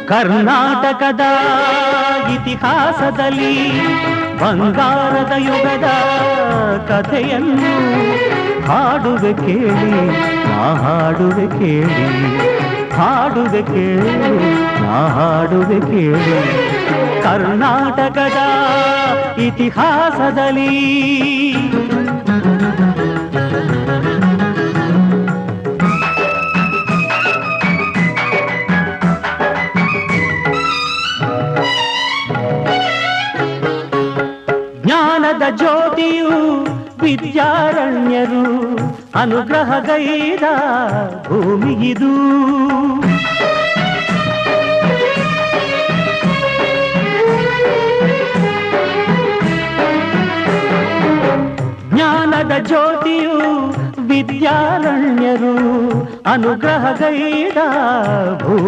ಕರ್ನಾಟಕದ ಇತಿಹಾಸದಲ್ಲಿ ಬಂಗಾರದ ಯುಗದ ಕಥೆಯನ್ನು ಹಾಡುವೆ ಕೇಳಿ, ನಾ ಹಾಡುವೆ ಕೇಳಿ, ಹಾಡುವೆ ಕೇಳಿ, ನಾ ಹಾಡುವೆ ಕೇಳಿ. ಕರ್ನಾಟಕದ ಇತಿಹಾಸದಲ್ಲಿ ಜ್ಞಾನದ ಜ್ಯೋತಿಯು ವಿದ್ಯಾರಣ್ಯರು ಅನುಗ್ರಹಗೈದ ಭೂಮಿಗಿದು.